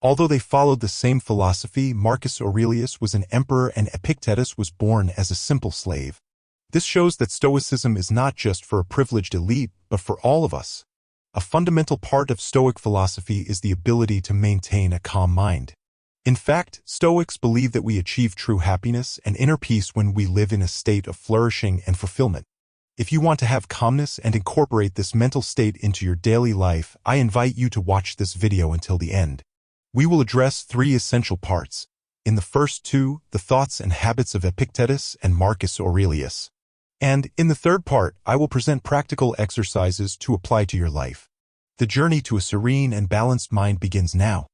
Although they followed the same philosophy, Marcus Aurelius was an emperor and Epictetus was born as a simple slave. This shows that Stoicism is not just for a privileged elite, but for all of us. A fundamental part of Stoic philosophy is the ability to maintain a calm mind. In fact, Stoics believe that we achieve true happiness and inner peace when we live in a state of flourishing and fulfillment. If you want to have calmness and incorporate this mental state into your daily life, I invite you to watch this video until the end. We will address 3 essential parts. In the first 2, the thoughts and habits of Epictetus and Marcus Aurelius. And in the third part, I will present practical exercises to apply to your life. The journey to a serene and balanced mind begins now.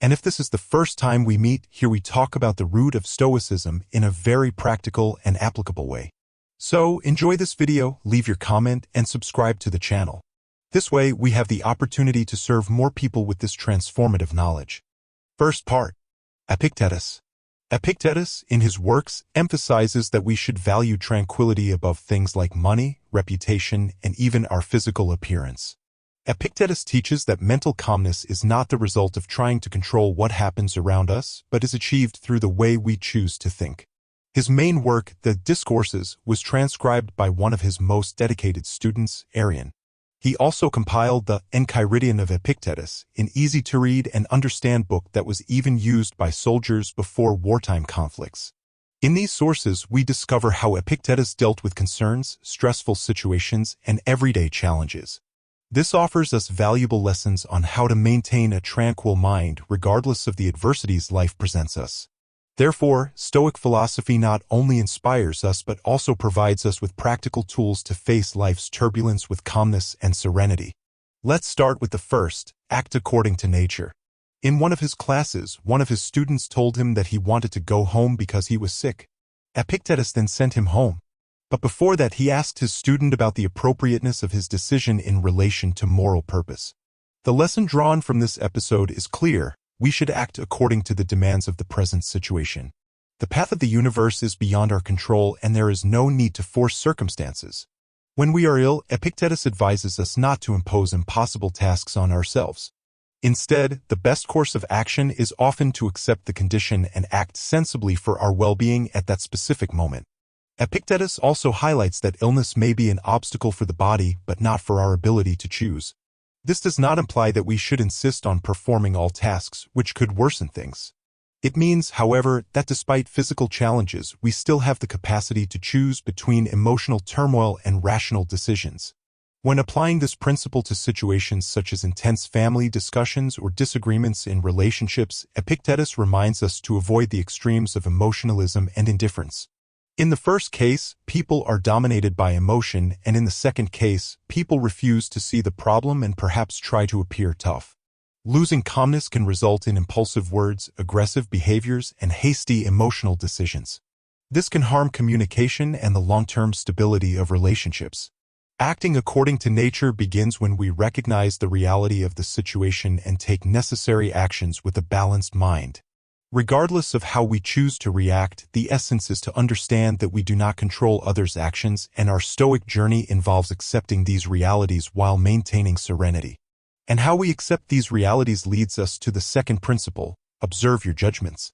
And if this is the first time we meet, here we talk about the root of Stoicism in a very practical and applicable way. So, enjoy this video, leave your comment, and subscribe to the channel. This way, we have the opportunity to serve more people with this transformative knowledge. First part. Epictetus. Epictetus, in his works, emphasizes that we should value tranquility above things like money, reputation, and even our physical appearance. Epictetus teaches that mental calmness is not the result of trying to control what happens around us, but is achieved through the way we choose to think. His main work, the Discourses, was transcribed by one of his most dedicated students, Arrian. He also compiled the Enchiridion of Epictetus, an easy-to-read and understand book that was even used by soldiers before wartime conflicts. In these sources, we discover how Epictetus dealt with concerns, stressful situations, and everyday challenges. This offers us valuable lessons on how to maintain a tranquil mind regardless of the adversities life presents us. Therefore, Stoic philosophy not only inspires us but also provides us with practical tools to face life's turbulence with calmness and serenity. Let's start with the first, act according to nature. In one of his classes, one of his students told him that he wanted to go home because he was sick. Epictetus then sent him home. But before that, he asked his student about the appropriateness of his decision in relation to moral purpose. The lesson drawn from this episode is clear. We should act according to the demands of the present situation. The path of the universe is beyond our control and there is no need to force circumstances. When we are ill, Epictetus advises us not to impose impossible tasks on ourselves. Instead, the best course of action is often to accept the condition and act sensibly for our well-being at that specific moment. Epictetus also highlights that illness may be an obstacle for the body, but not for our ability to choose. This does not imply that we should insist on performing all tasks, which could worsen things. It means, however, that despite physical challenges, we still have the capacity to choose between emotional turmoil and rational decisions. When applying this principle to situations such as intense family discussions or disagreements in relationships, Epictetus reminds us to avoid the extremes of emotionalism and indifference. In the first case, people are dominated by emotion, and in the second case, people refuse to see the problem and perhaps try to appear tough. Losing calmness can result in impulsive words, aggressive behaviors, and hasty emotional decisions. This can harm communication and the long-term stability of relationships. Acting according to nature begins when we recognize the reality of the situation and take necessary actions with a balanced mind. Regardless of how we choose to react, the essence is to understand that we do not control others' actions, and our Stoic journey involves accepting these realities while maintaining serenity. And how we accept these realities leads us to the second principle, observe your judgments.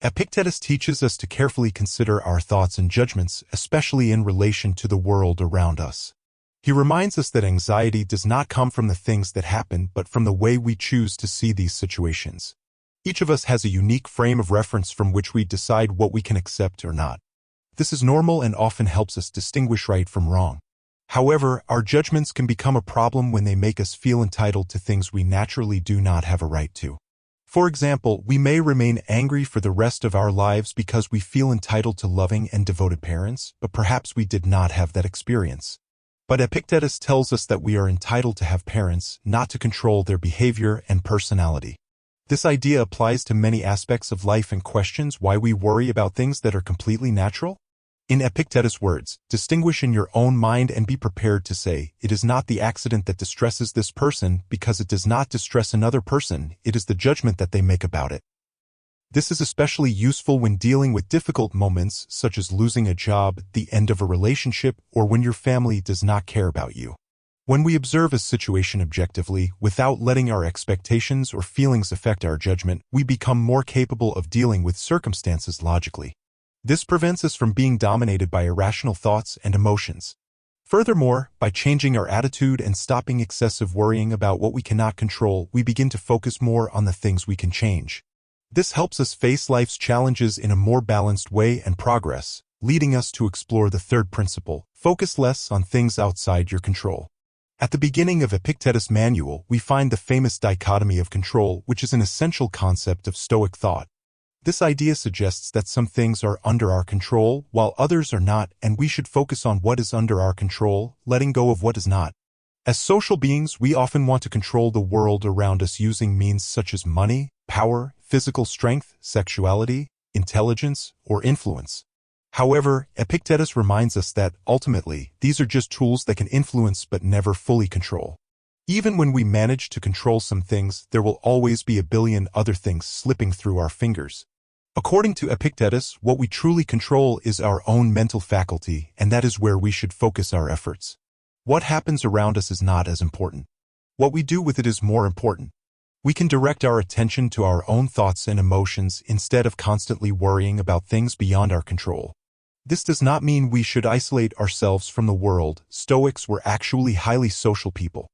Epictetus teaches us to carefully consider our thoughts and judgments, especially in relation to the world around us. He reminds us that anxiety does not come from the things that happen, but from the way we choose to see these situations. Each of us has a unique frame of reference from which we decide what we can accept or not. This is normal and often helps us distinguish right from wrong. However, our judgments can become a problem when they make us feel entitled to things we naturally do not have a right to. For example, we may remain angry for the rest of our lives because we feel entitled to loving and devoted parents, but perhaps we did not have that experience. But Epictetus tells us that we are entitled to have parents, not to control their behavior and personality. This idea applies to many aspects of life and questions why we worry about things that are completely natural. In Epictetus' words, distinguish in your own mind and be prepared to say, it is not the accident that distresses this person because it does not distress another person, it is the judgment that they make about it. This is especially useful when dealing with difficult moments such as losing a job, the end of a relationship, or when your family does not care about you. When we observe a situation objectively, without letting our expectations or feelings affect our judgment, we become more capable of dealing with circumstances logically. This prevents us from being dominated by irrational thoughts and emotions. Furthermore, by changing our attitude and stopping excessive worrying about what we cannot control, we begin to focus more on the things we can change. This helps us face life's challenges in a more balanced way and progress, leading us to explore the third principle: focus less on things outside your control. At the beginning of Epictetus' manual, we find the famous dichotomy of control, which is an essential concept of Stoic thought. This idea suggests that some things are under our control, while others are not, and we should focus on what is under our control, letting go of what is not. As social beings, we often want to control the world around us using means such as money, power, physical strength, sexuality, intelligence, or influence. However, Epictetus reminds us that, ultimately, these are just tools that can influence but never fully control. Even when we manage to control some things, there will always be a billion other things slipping through our fingers. According to Epictetus, what we truly control is our own mental faculty, and that is where we should focus our efforts. What happens around us is not as important. What we do with it is more important. We can direct our attention to our own thoughts and emotions instead of constantly worrying about things beyond our control. This does not mean we should isolate ourselves from the world. Stoics were actually highly social people.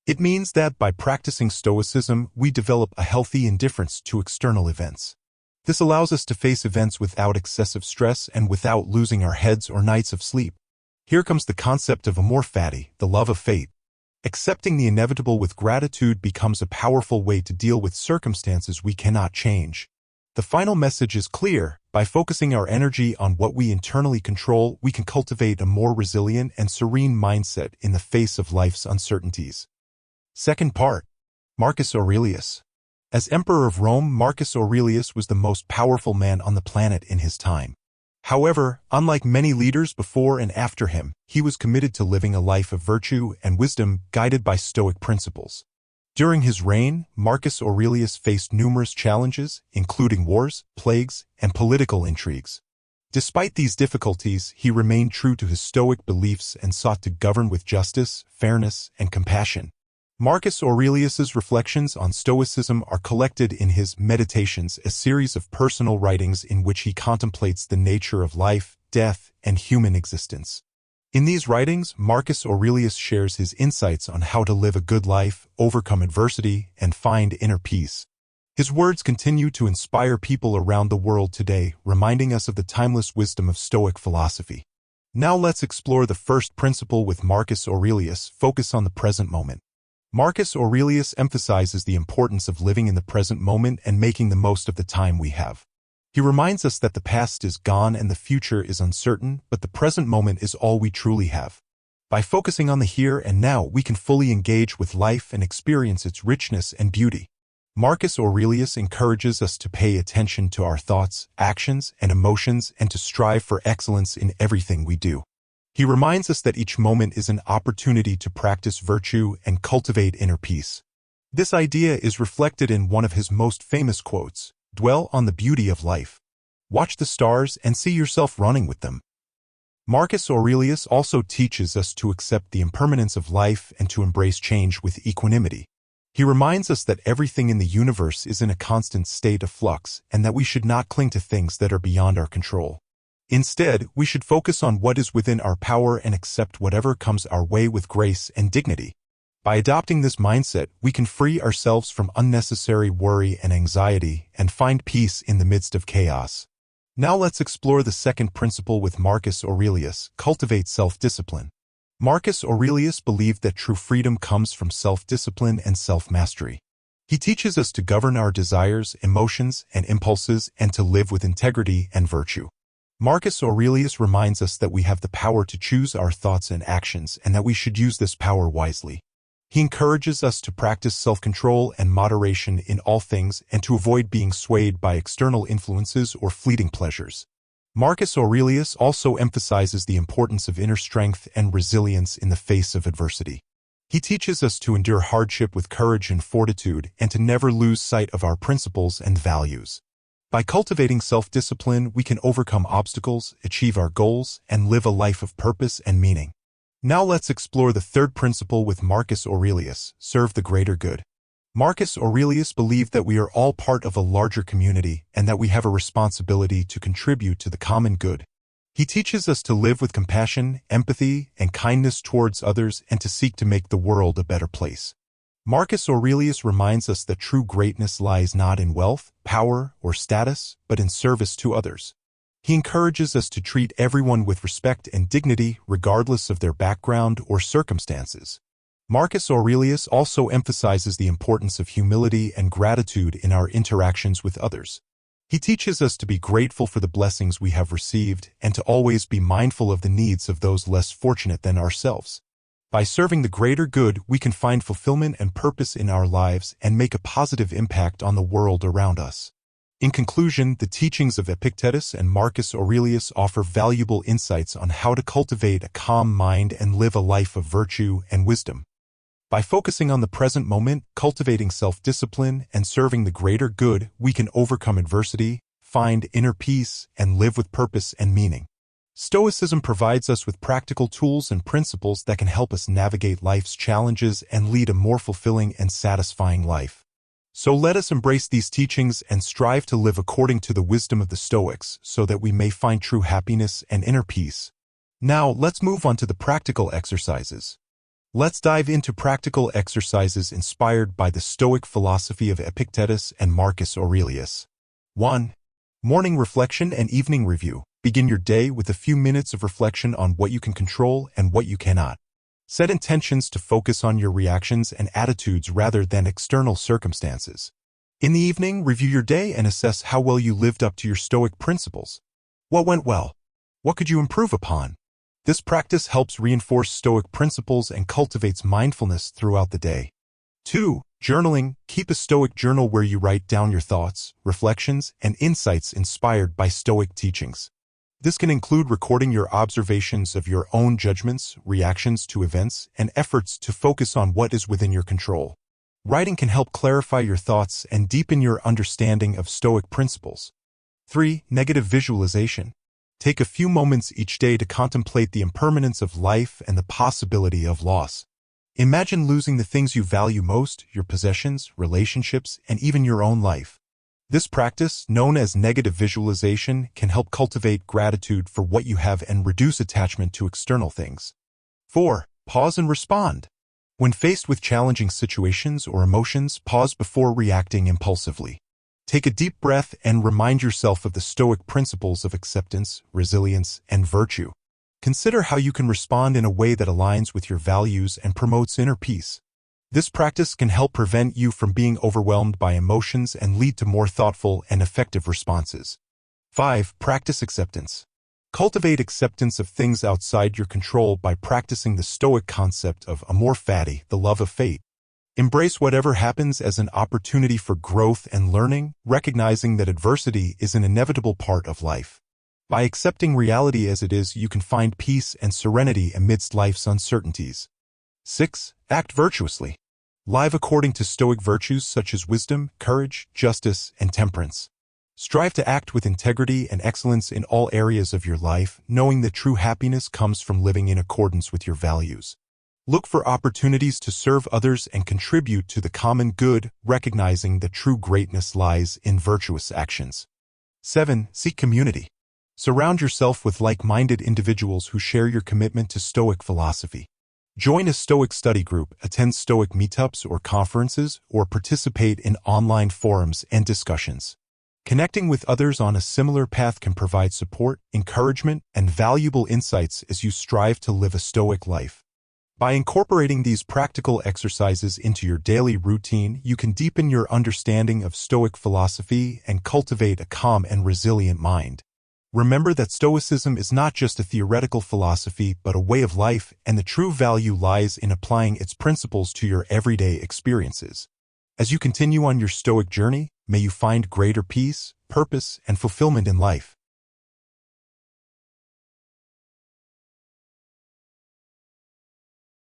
It means that by practicing Stoicism, we develop a healthy indifference to external events. This allows us to face events without excessive stress and without losing our heads or nights of sleep. Here comes the concept of amor fati, the love of fate. Accepting the inevitable with gratitude becomes a powerful way to deal with circumstances we cannot change. The final message is clear: by focusing our energy on what we internally control, we can cultivate a more resilient and serene mindset in the face of life's uncertainties. Second part. Marcus Aurelius. As Emperor of Rome, Marcus Aurelius was the most powerful man on the planet in his time. However, unlike many leaders before and after him, he was committed to living a life of virtue and wisdom guided by Stoic principles. During his reign, Marcus Aurelius faced numerous challenges, including wars, plagues, and political intrigues. Despite these difficulties, he remained true to his Stoic beliefs and sought to govern with justice, fairness, and compassion. Marcus Aurelius's reflections on Stoicism are collected in his Meditations, a series of personal writings in which he contemplates the nature of life, death, and human existence. In these writings, Marcus Aurelius shares his insights on how to live a good life, overcome adversity, and find inner peace. His words continue to inspire people around the world today, reminding us of the timeless wisdom of Stoic philosophy. Now let's explore the first principle with Marcus Aurelius: focus on the present moment. Marcus Aurelius emphasizes the importance of living in the present moment and making the most of the time we have. He reminds us that the past is gone and the future is uncertain, but the present moment is all we truly have. By focusing on the here and now, we can fully engage with life and experience its richness and beauty. Marcus Aurelius encourages us to pay attention to our thoughts, actions, and emotions and to strive for excellence in everything we do. He reminds us that each moment is an opportunity to practice virtue and cultivate inner peace. This idea is reflected in one of his most famous quotes: "Dwell on the beauty of life. Watch the stars and see yourself running with them." Marcus Aurelius also teaches us to accept the impermanence of life and to embrace change with equanimity. He reminds us that everything in the universe is in a constant state of flux and that we should not cling to things that are beyond our control. Instead, we should focus on what is within our power and accept whatever comes our way with grace and dignity. By adopting this mindset, we can free ourselves from unnecessary worry and anxiety and find peace in the midst of chaos. Now let's explore the second principle with Marcus Aurelius: cultivate self-discipline. Marcus Aurelius believed that true freedom comes from self-discipline and self-mastery. He teaches us to govern our desires, emotions, and impulses and to live with integrity and virtue. Marcus Aurelius reminds us that we have the power to choose our thoughts and actions and that we should use this power wisely. He encourages us to practice self-control and moderation in all things and to avoid being swayed by external influences or fleeting pleasures. Marcus Aurelius also emphasizes the importance of inner strength and resilience in the face of adversity. He teaches us to endure hardship with courage and fortitude and to never lose sight of our principles and values. By cultivating self-discipline, we can overcome obstacles, achieve our goals, and live a life of purpose and meaning. Now let's explore the third principle with Marcus Aurelius, serve the greater good. Marcus Aurelius believed that we are all part of a larger community and that we have a responsibility to contribute to the common good. He teaches us to live with compassion, empathy, and kindness towards others and to seek to make the world a better place. Marcus Aurelius reminds us that true greatness lies not in wealth, power, or status, but in service to others. He encourages us to treat everyone with respect and dignity regardless of their background or circumstances. Marcus Aurelius also emphasizes the importance of humility and gratitude in our interactions with others. He teaches us to be grateful for the blessings we have received and to always be mindful of the needs of those less fortunate than ourselves. By serving the greater good, we can find fulfillment and purpose in our lives and make a positive impact on the world around us. In conclusion, the teachings of Epictetus and Marcus Aurelius offer valuable insights on how to cultivate a calm mind and live a life of virtue and wisdom. By focusing on the present moment, cultivating self-discipline, and serving the greater good, we can overcome adversity, find inner peace, and live with purpose and meaning. Stoicism provides us with practical tools and principles that can help us navigate life's challenges and lead a more fulfilling and satisfying life. So let us embrace these teachings and strive to live according to the wisdom of the Stoics so that we may find true happiness and inner peace. Now, let's move on to the practical exercises. Let's dive into practical exercises inspired by the Stoic philosophy of Epictetus and Marcus Aurelius. 1. Morning reflection and evening review. Begin your day with a few minutes of reflection on what you can control and what you cannot. Set intentions to focus on your reactions and attitudes rather than external circumstances. In the evening, review your day and assess how well you lived up to your Stoic principles. What went well? What could you improve upon? This practice helps reinforce Stoic principles and cultivates mindfulness throughout the day. 2. Journaling. Keep a Stoic journal where you write down your thoughts, reflections, and insights inspired by Stoic teachings. This can include recording your observations of your own judgments, reactions to events, and efforts to focus on what is within your control. Writing can help clarify your thoughts and deepen your understanding of Stoic principles. 3. Negative visualization. Take a few moments each day to contemplate the impermanence of life and the possibility of loss. Imagine losing the things you value most, your possessions, relationships, and even your own life. This practice, known as negative visualization, can help cultivate gratitude for what you have and reduce attachment to external things. 4. Pause and respond. When faced with challenging situations or emotions, pause before reacting impulsively. Take a deep breath and remind yourself of the Stoic principles of acceptance, resilience, and virtue. Consider how you can respond in a way that aligns with your values and promotes inner peace. This practice can help prevent you from being overwhelmed by emotions and lead to more thoughtful and effective responses. 5. Practice acceptance. Cultivate acceptance of things outside your control by practicing the Stoic concept of amor fati, the love of fate. Embrace whatever happens as an opportunity for growth and learning, recognizing that adversity is an inevitable part of life. By accepting reality as it is, you can find peace and serenity amidst life's uncertainties. 6. Act virtuously. Live according to Stoic virtues such as wisdom, courage, justice, and temperance. Strive to act with integrity and excellence in all areas of your life, knowing that true happiness comes from living in accordance with your values. Look for opportunities to serve others and contribute to the common good, recognizing that true greatness lies in virtuous actions. 7. Seek community. Surround yourself with like-minded individuals who share your commitment to Stoic philosophy. Join a Stoic study group, attend Stoic meetups or conferences, or participate in online forums and discussions. Connecting with others on a similar path can provide support, encouragement, and valuable insights as you strive to live a Stoic life. By incorporating these practical exercises into your daily routine, you can deepen your understanding of Stoic philosophy and cultivate a calm and resilient mind. Remember that Stoicism is not just a theoretical philosophy but a way of life, and the true value lies in applying its principles to your everyday experiences. As you continue on your Stoic journey, may you find greater peace, purpose, and fulfillment in life.